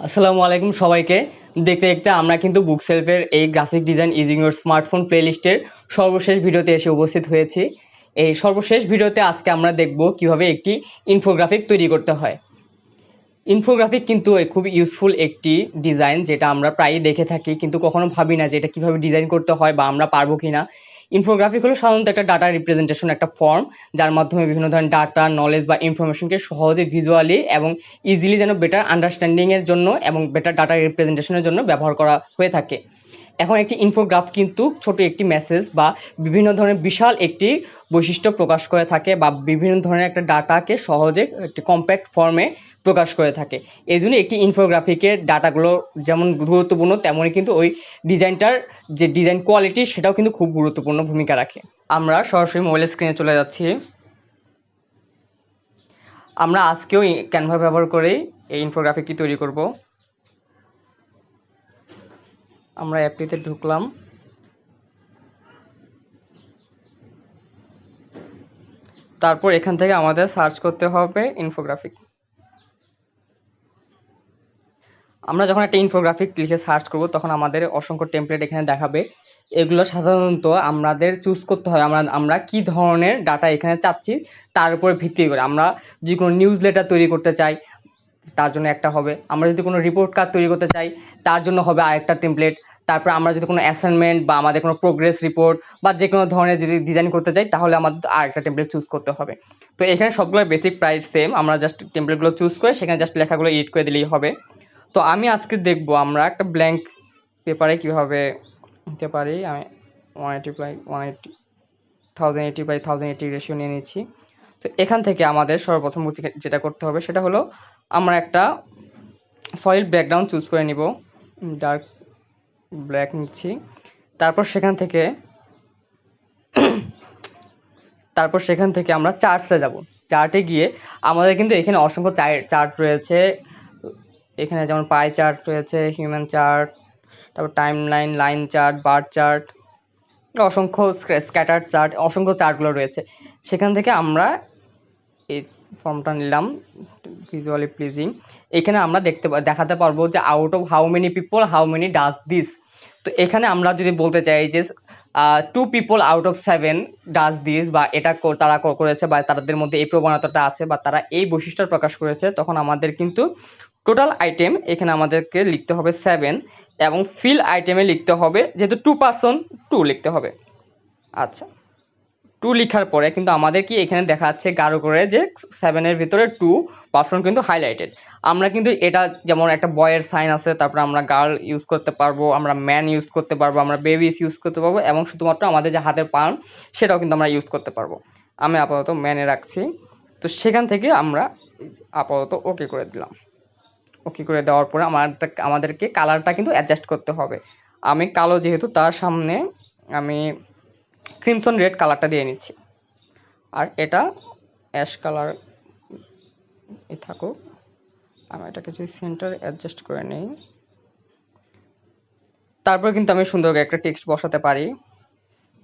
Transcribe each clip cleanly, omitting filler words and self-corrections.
আসসালামু আলাইকুম সবাইকে। দেখতে দেখতে আমরা কিন্তু বুকশেলফের এই graphic design using your smartphone প্লেলিস্টের সর্বশেষ ভিডিওতে এসে উপস্থিত হয়েছি। এই সর্বশেষ ভিডিওতে আজকে আমরা দেখব কিভাবে একটি ইনফোগ্রাফিক তৈরি করতে হয়। ইনফোগ্রাফিক কিন্তু খুব ইউজফুল একটি ডিজাইন, যেটা আমরা প্রায়ই দেখে থাকি, কিন্তু কখনো ভাবি না যে এটা কীভাবে ডিজাইন করতে হয় বা আমরা পারবো কি না। ইনফোগ্রাফিক হলো সাধারণত একটা ডাটা রিপ্রেজেন্টেশন, একটা ফর্ম যার মাধ্যমে বিভিন্ন ধরনের ডাটা, নলেজ বা ইনফরমেশনকে সহজে ভিজুয়ালি এবং ইজিলি যেন বেটার আন্ডারস্ট্যান্ডিংয়ের জন্য এবং বেটার ডাটা রিপ্রেজেন্টেশনের জন্য ব্যবহার করা হয়ে থাকে। এখন একটি ইনফোগ্রাফ কিন্তু ছোট একটি মেসেজ বা বিভিন্ন ধরনের বিশাল একটি বৈশিষ্ট্য প্রকাশ করে থাকে, বা বিভিন্ন ধরনের একটা ডাটাকে সহজে একটি কম্প্যাক্ট ফর্মে প্রকাশ করে থাকে। এই জন্য একটি ইনফোগ্রাফিকের ডাটাগুলো যেমন গুরুত্বপূর্ণ, তেমনই কিন্তু ওই ডিজাইনটার যে ডিজাইন কোয়ালিটি সেটাও কিন্তু খুব গুরুত্বপূর্ণ ভূমিকা রাখে। আমরা সরাসরি মোবাইলের স্ক্রিনে চলে যাচ্ছি। আমরা আজকেও ক্যানভা ব্যবহার করেই এই ইনফোগ্রাফিকটি তৈরি করব। আমরা অ্যাপটিতে ঢুকলাম। তারপর এখান থেকে আমাদের সার্চ করতে হবে ইনফোগ্রাফিক। আমরা যখন একটা ইনফোগ্রাফিক লিখে সার্চ করব তখন আমাদের অসংখ্য টেমপ্লেট এখানে দেখাবে। এগুলো সাধারণত আমাদের চুজ করতে হয় আমরা কি ধরনের ডাটা এখানে চাচ্ছি তার উপর ভিত্তি করে। আমরা যদি কোনো নিউজ লেটার তৈরি করতে চাই তার জন্য একটা হবে, আমরা যদি কোনো রিপোর্ট কার্ড তৈরি করতে চাই তার জন্য হবে আরেকটা টেমপ্লেট। তারপর আমরা যদি কোনো অ্যাসাইনমেন্ট বা আমাদের কোনো প্রোগ্রেস রিপোর্ট বা যে কোনো ধরনের যদি ডিজাইন করতে চাই তাহলে আমাদের আরেকটা টেমপ্লেট চুজ করতে হবে। তো এখানে সবগুলো বেসিক প্রাইস সেম, আমরা জাস্ট টেমপ্লেটগুলো চুজ করে সেখানে জাস্ট লেখাগুলো এডিট করে দিলেই হবে। তো আমি আজকে দেখব আমরা একটা ব্ল্যাঙ্ক পেপারে কীভাবে দিতে পারি। আমি 1080x1080 রেশিও নিয়ে নিচ্ছি। তো এখান থেকে আমাদের সর্বপ্রথম যেটা করতে হবে সেটা হলো আমরা একটা সলিড ব্যাকগ্রাউন্ড চুজ করে নিব, ডার্ক ব্ল্যাক নিচ্ছি। তারপর সেখান থেকে আমরা চার্টসে যাব। চার্টে গিয়ে আমাদের কিন্তু এখানে অসংখ্য চার্ট রয়েছে। এখানে যেমন পাই চার্ট রয়েছে, হিউম্যান চার্ট, তারপর timeline, line chart, bar chart, অসংখ্য স্ক্যাটার চার্ট, অসংখ্য চার্টগুলো রয়েছে। সেখান থেকে আমরা এই ফর্মটা নিলাম, ভিজুয়ালি প্লিজিং। এখানে আমরা দেখাতে পারবো যে out of how many people how many does this. তো এখানে আমরা যদি বলতে চাই যে 2 people out of 7 does this, বা এটা তারা করেছে বা তাদের মধ্যে এই প্রবণতাটা আছে বা তারা এই বৈশিষ্ট্য প্রকাশ করেছে, তখন আমাদের কিন্তু টোটাল আইটেম এখানে আমাদেরকে লিখতে হবে 7, এবং ফিল আইটেমে লিখতে হবে যেহেতু 2 পার্সন 2 লিখতে হবে। আচ্ছা, 2 লেখার পরে কিন্তু আমাদের কি এখানে দেখাচ্ছে গাঢ় করে যে 7-এর ভিতরে 2 পার্সন কিন্তু হাইলাইটেড। আমরা কিন্তু এটা যেমন একটা বয়ের সাইন আছে, তারপর আমরা গার্ল ইউজ করতে পারবো, আমরা ম্যান ইউজ করতে পারবো, আমরা বেবিস ইউজ করতে পারবো, এবং শুধুমাত্র আমাদের যে হাতের পান সেটাও কিন্তু আমরা ইউজ করতে পারবো। আমি আপাতত ম্যানে রাখছি। তো সেখান থেকে আমরা আপাতত ওকে করে দিলাম। ওকে করে দেওয়ার পরে আমাদেরকে কালারটা কিন্তু অ্যাডজাস্ট করতে হবে। আমি কালো যেহেতু, তার সামনে আমি ক্রিমসন রেড কালারটা দিয়ে নিচ্ছি, আর এটা অ্যাশ কালার থাকুক। আমি এটাকে যদি সেন্টার অ্যাডজাস্ট করে নিই, তারপর কিন্তু আমি সুন্দর একটা টেক্সট বসাতে পারি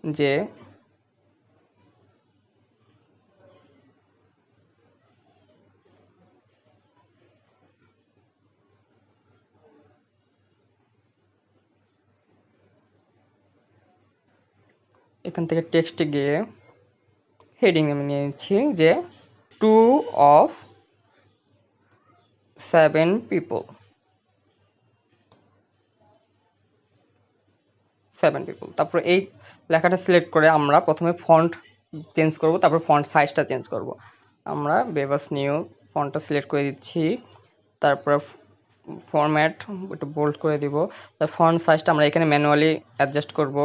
যে এখান থেকে টেক্সটে গিয়ে হেডিং আমি নিয়ে নিচ্ছি যে 2 of 7 people। তারপর এই লেখাটা সিলেক্ট করে আমরা প্রথমে ফন্ট চেঞ্জ করব, তারপর ফন্ট সাইজটা চেঞ্জ করব। আমরা বেবাস নিউ ফন্টটা সিলেক্ট করে দিচ্ছি, তারপর ফরম্যাট একটু বোল্ড করে দিব। তার ফন্ট সাইজটা আমরা এখানে ম্যানুয়ালি অ্যাডজাস্ট করব,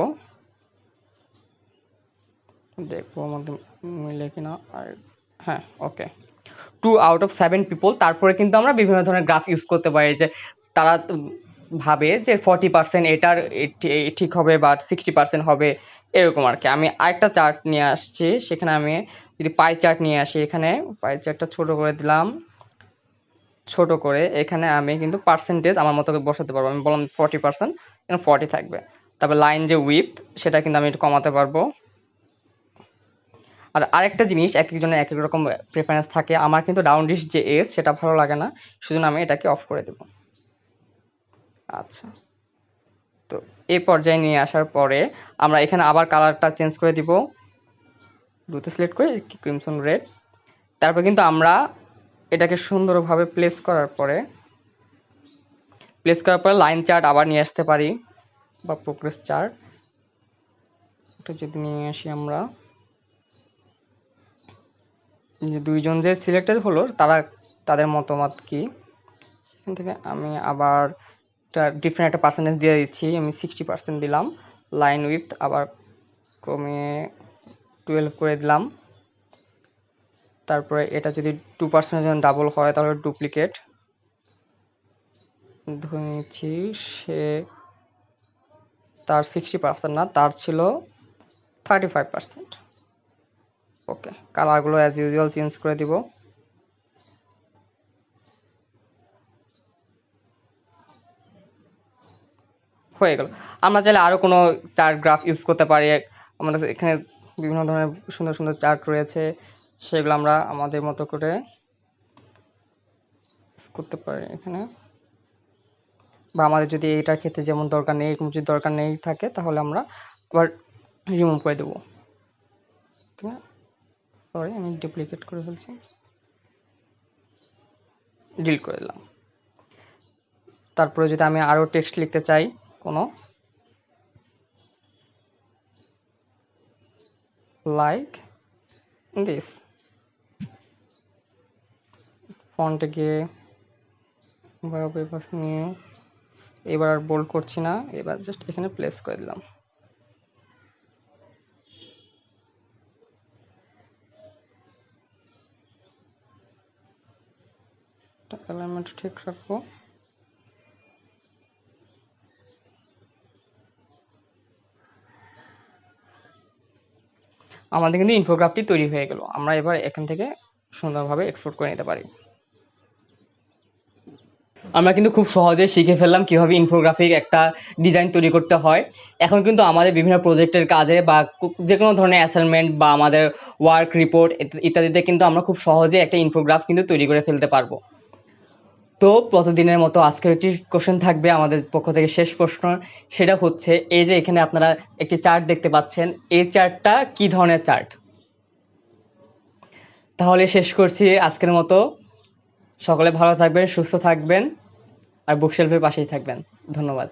দেখবো আমাদের মিলে কিনা। আর হ্যাঁ, ওকে, 2 out of 7 people। তারপরে কিন্তু আমরা বিভিন্ন ধরনের গ্রাফ ইউজ করতে পারি, যে তারা ভাবে যে 40% এটার ঠিক হবে বা 60% হবে, এরকম আর কি। আমি আরেকটা চার্ট নিয়ে আসছি, সেখানে আমি যদি পাই চার্ট নিয়ে আসি, এখানে পাই চার্টটা ছোট করে দিলাম। ছোট করে এখানে আমি কিন্তু পার্সেন্টেজ আমার মতো বসাতে পারবো। আমি বললাম 40%, এখানে 40 থাকবে। তারপর লাইন যে উইথ সেটা কিন্তু আমি একটু কমাতে পারবো। আর আরেকটা জিনিস, এক একজনের এক এক রকম প্রেফারেন্স থাকে। আমার কিন্তু রাউন্ডিশ যে এজ সেটা ভালো লাগে না, সেজন্য আমি এটাকে অফ করে দেব। আচ্ছা, তো এই পর্যায়ে নিয়ে আসার পরে আমরা এখানে আবার কালারটা চেঞ্জ করে দিব, ব্লুতে সিলেক্ট করে ক্রিমসন রেড। তারপর কিন্তু আমরা এটাকে সুন্দরভাবে প্লেস করার পরে লাইন চার্ট আবার নিয়ে আসতে পারি, বা প্রোগ্রেস চার্ট। এটা যদি নিয়ে আসি আমরা, যে দুইজন যে সিলেক্টেড হলো তাদের মতামত কি, এখান থেকে আমি আবার ডিফারেন্ট একটা পার্সেন্টেজ দিয়ে দিচ্ছি, আমি 60% দিলাম। লাইন উইথ আবার কমিয়ে 12 করে দিলাম। তারপরে এটা যদি 2% যখন ডাবল হয় তাহলে ডুপ্লিকেট ধরে নিচ্ছি, সে তার 60% না, তার ছিল 35%। ওকে, কালারগুলো অ্যাজ ইউজুয়াল চেঞ্জ করে দিব। হয়ে গেল। আমরা চাইলে আরও কোনো চার্ট গ্রাফ ইউজ করতে পারি। আমাদের এখানে বিভিন্ন ধরনের সুন্দর সুন্দর চার্ট রয়েছে, সেগুলো আমরা আমাদের মতো করে করতে পারি এখানে। বা আমাদের যদি এইটার ক্ষেত্রে যেমন দরকার নেই, এরকম যদি দরকার নেই থাকে, তাহলে আমরা আবার রিমুভ করে দেবো। ঠিক আছে, সরি আমি ডুপ্লিকেট করে ফেলছি, ডিলিট করে দিলাম। তারপরে যদি আমি আরও টেক্সট লিখতে চাই কোনো, লাইক দিস, ফন্টে গিয়ে নিয়ে এবার আর বোল্ড করছি না, এবার জাস্ট এখানে প্লেস করে দিলাম। অ্যালাইনমেন্ট ঠিক রাখবো। আমাদের কিন্তু ইনফোগ্রাফটি তৈরি হয়ে গেল। আমরা এবার এখান থেকে সুন্দরভাবে এক্সপোর্ট করে নিতে পারি। আমরা কিন্তু খুব সহজে শিখে ফেললাম কিভাবে ইনফোগ্রাফিক একটা ডিজাইন তৈরি করতে হয়। এখন কিন্তু আমাদের বিভিন্ন প্রজেক্টের কাজে বা যে কোনো ধরনের অ্যাসাইনমেন্ট বা আমাদের ওয়ার্ক রিপোর্ট ইত্যাদিতে কিন্তু আমরা খুব সহজে একটা ইনফোগ্রাফ কিন্তু তৈরি করে ফেলতে পারবো। তো প্রতিদিনের মতো আজকের একটি কোশ্চেন থাকবে আমাদের পক্ষ থেকে, শেষ প্রশ্ন। সেটা হচ্ছে, এই যে এখানে আপনারা একটি চার্ট দেখতে পাচ্ছেন, এই চার্টটা কি ধরনের চার্ট? তাহলে শেষ করছি আজকের মতো। সকলে ভালো থাকবেন, সুস্থ থাকবেন, আর বুকশেলফের পাশেই থাকবেন। ধন্যবাদ।